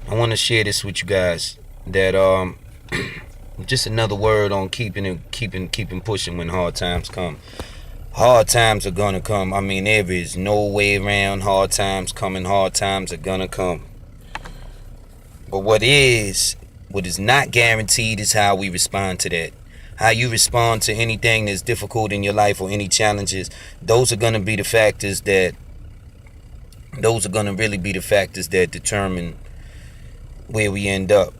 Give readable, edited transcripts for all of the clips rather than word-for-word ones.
I want to share this with you guys. That just another word on keeping pushing when hard times come. Hard times are gonna come. I mean, there is no way around hard times coming. Hard times are gonna come. But what is not guaranteed is how we respond to that. How you respond to anything that's difficult in your life or any challenges. Those are gonna be the factors that. Those are gonna really be the factors that determine where we end up.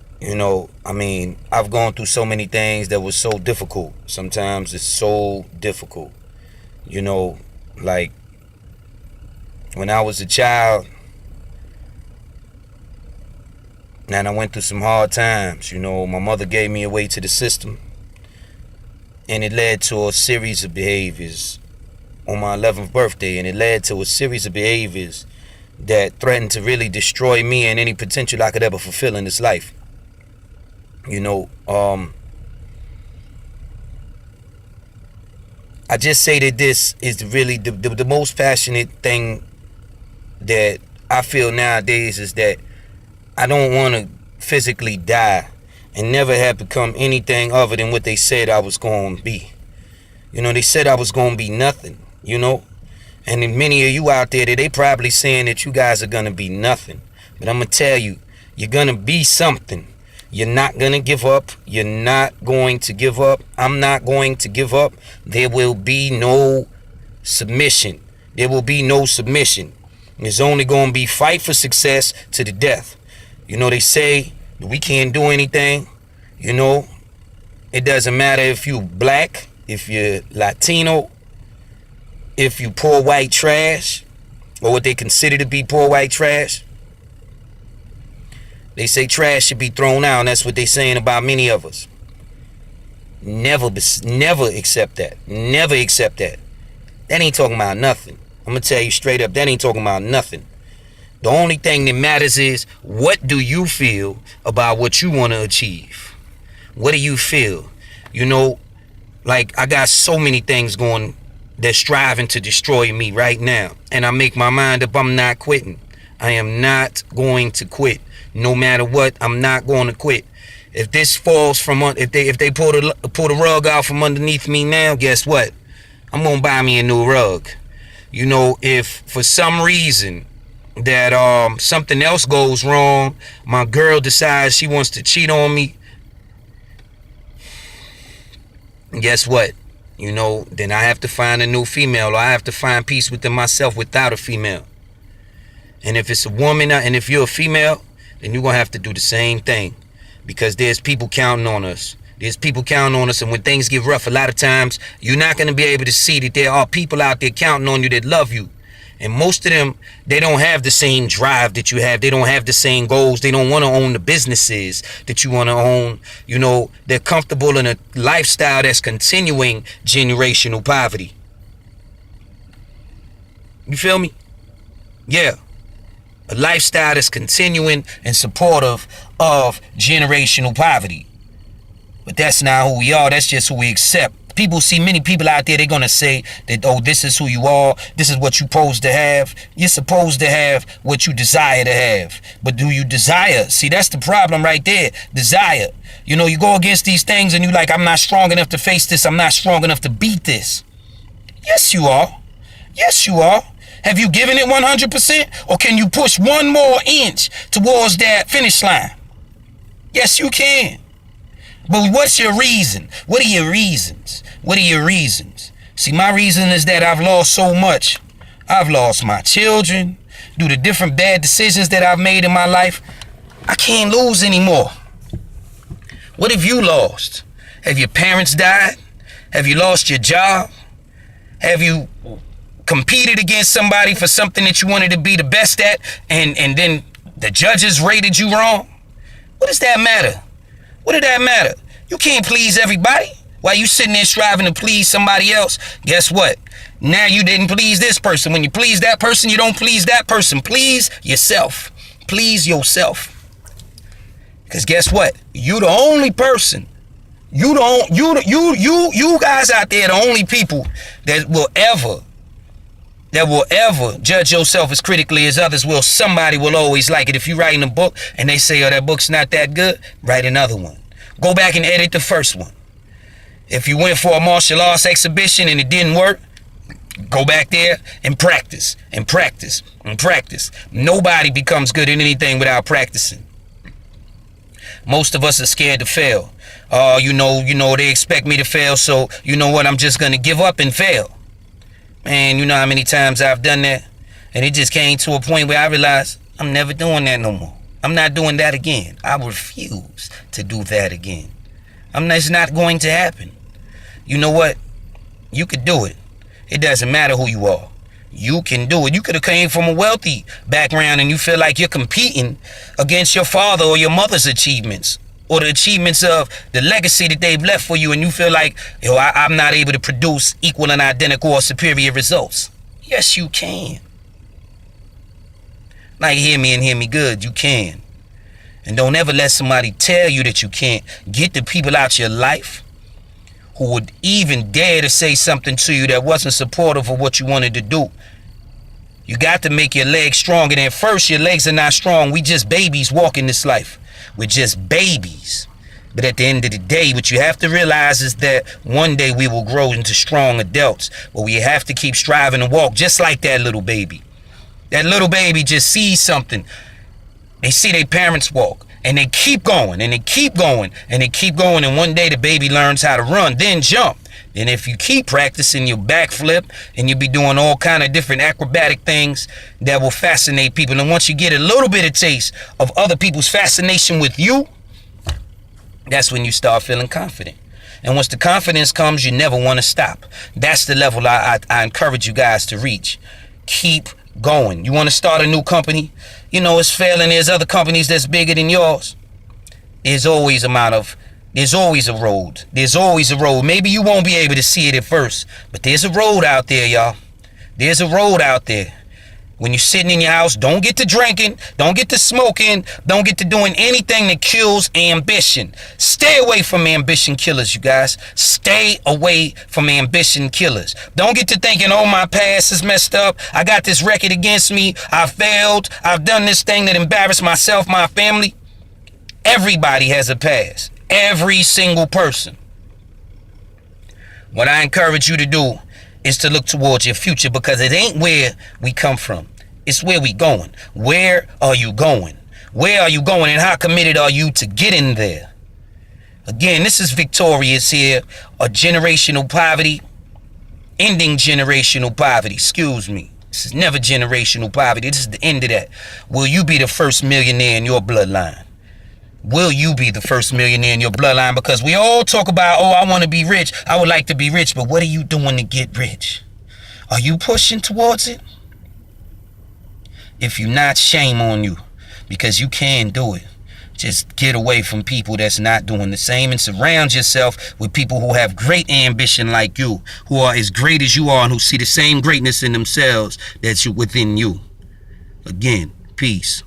I mean, I've gone through so many things that was so difficult. Sometimes it's so difficult. Like when I was a child, and I went through some hard times. My mother gave me away to the system, and it led to a series of behaviors on my 11th birthday, and it led to a series of behaviors that threatened to really destroy me and any potential I could ever fulfill in this life. I just say that this is really the most passionate thing that I feel nowadays, is that I don't want to physically die and never have become anything other than what they said I was going to be. They said I was going to be nothing, And then many of you out there, they probably saying that you guys are going to be nothing. But I'm going to tell you, you're going to be something. You're not going to give up. You're not going to give up. I'm not going to give up. There will be no submission. There will be no submission. There's only going to be fight for success to the death. They say that we can't do anything. It doesn't matter if you black, if you're Latino, if you poor white trash, or what they consider to be poor white trash. They say trash should be thrown out, and that's what they're saying about many of us. Never accept that. Never accept that. That ain't talking about nothing. I'm going to tell you straight up, that ain't talking about nothing. The only thing that matters is, what do you feel about what you want to achieve? What do you feel? Like, I got so many things going that's striving to destroy me right now. And I make my mind up, I'm not quitting. I am not going to quit. No matter what, I'm not going to quit. If this falls from, if they pull the rug out from underneath me now, guess what? I'm going to buy me a new rug. If for some reason that something else goes wrong, my girl decides she wants to cheat on me, guess what? Then I have to find a new female, or I have to find peace within myself without a female. And if it's a woman, and if you're a female, then you're going to have to do the same thing, because there's people counting on us. There's people counting on us, and when things get rough, a lot of times you're not going to be able to see that there are people out there counting on you that love you. And most of them, they don't have the same drive that you have. They don't have the same goals. They don't want to own the businesses that you want to own. They're comfortable in a lifestyle that's continuing generational poverty. You feel me? Yeah. A lifestyle that's continuing and supportive of generational poverty. But that's not who we are. That's just who we accept. People see many people out there, they're going to say that, oh, this is who you are. This is what you're supposed to have. You're supposed to have what you desire to have. But do you desire? See, that's the problem right there. Desire. You go against these things and you're like, I'm not strong enough to face this. I'm not strong enough to beat this. Yes, you are. Yes, you are. Have you given it 100%? Or can you push one more inch towards that finish line? Yes, you can. But what's your reason? What are your reasons? What are your reasons? See, my reason is that I've lost so much. I've lost my children due to different bad decisions that I've made in my life. I can't lose anymore. What have you lost? Have your parents died? Have you lost your job? Have you competed against somebody for something that you wanted to be the best at, and then the judges rated you wrong? What does that matter? What did that matter? You can't please everybody. While you sitting there striving to please somebody else, guess what? Now you didn't please this person. When you please that person, you don't please that person. Please yourself. Please yourself. Because guess what? You the only person. You guys out there, the only people that will ever that will ever judge yourself as critically as others will, somebody will always like it. If you're writing a book and they say, oh, that book's not that good, write another one. Go back and edit the first one. If you went for a martial arts exhibition and it didn't work, go back there and practice and practice and practice. Nobody becomes good at anything without practicing. Most of us are scared to fail. They expect me to fail, so you know what, I'm just going to give up and fail. Man, you know how many times I've done that? And it just came to a point where I realized I'm never doing that no more. I'm not doing that again. I refuse to do that again. It's not going to happen. You know what? You could do it. It doesn't matter who you are. You can do it. You could have came from a wealthy background and you feel like you're competing against your father or your mother's achievements, or the achievements of the legacy that they've left for you, and you feel like, I'm not able to produce equal and identical or superior results. Yes, you can. Like, hear me and hear me good. You can. And don't ever let somebody tell you that you can't. Get the people out your life who would even dare to say something to you that wasn't supportive of what you wanted to do. You got to make your legs stronger. And at first, your legs are not strong. We just babies walking this life. We're just babies. But at the end of the day, what you have to realize is that one day we will grow into strong adults. But we have to keep striving to walk just like that little baby. That little baby just sees something. They see their parents walk. And they keep going. And they keep going. And they keep going. And one day the baby learns how to run. Then jump. And if you keep practicing your backflip, and you'll be doing all kind of different acrobatic things that will fascinate people. And once you get a little bit of taste of other people's fascination with you, that's when you start feeling confident. And once the confidence comes, you never want to stop. That's the level I encourage you guys to reach. Keep going. You want to start a new company? It's failing. There's other companies that's bigger than yours. There's always a road. There's always a road. Maybe you won't be able to see it at first, but there's a road out there, y'all. There's a road out there. When you're sitting in your house, don't get to drinking, don't get to smoking, don't get to doing anything that kills ambition. Stay away from ambition killers, you guys. Stay away from ambition killers. Don't get to thinking, oh, my past is messed up. I got this record against me. I failed. I've done this thing that embarrassed myself, my family. Everybody has a past. Every single person. What I encourage you to do is to look towards your future, because it ain't where we come from. It's where we going. Where are you going? Where are you going, and how committed are you to getting there? Again, this is Victorious here. A generational poverty. Ending generational poverty. Excuse me. This is never generational poverty. This is the end of that. Will you be the first millionaire in your bloodline? Will you be the first millionaire in your bloodline? Because we all talk about, oh, I want to be rich. I would like to be rich. But what are you doing to get rich? Are you pushing towards it? If you're not, shame on you. Because you can do it. Just get away from people that's not doing the same, and surround yourself with people who have great ambition like you, who are as great as you are, and who see the same greatness in themselves that's within you. Again, peace.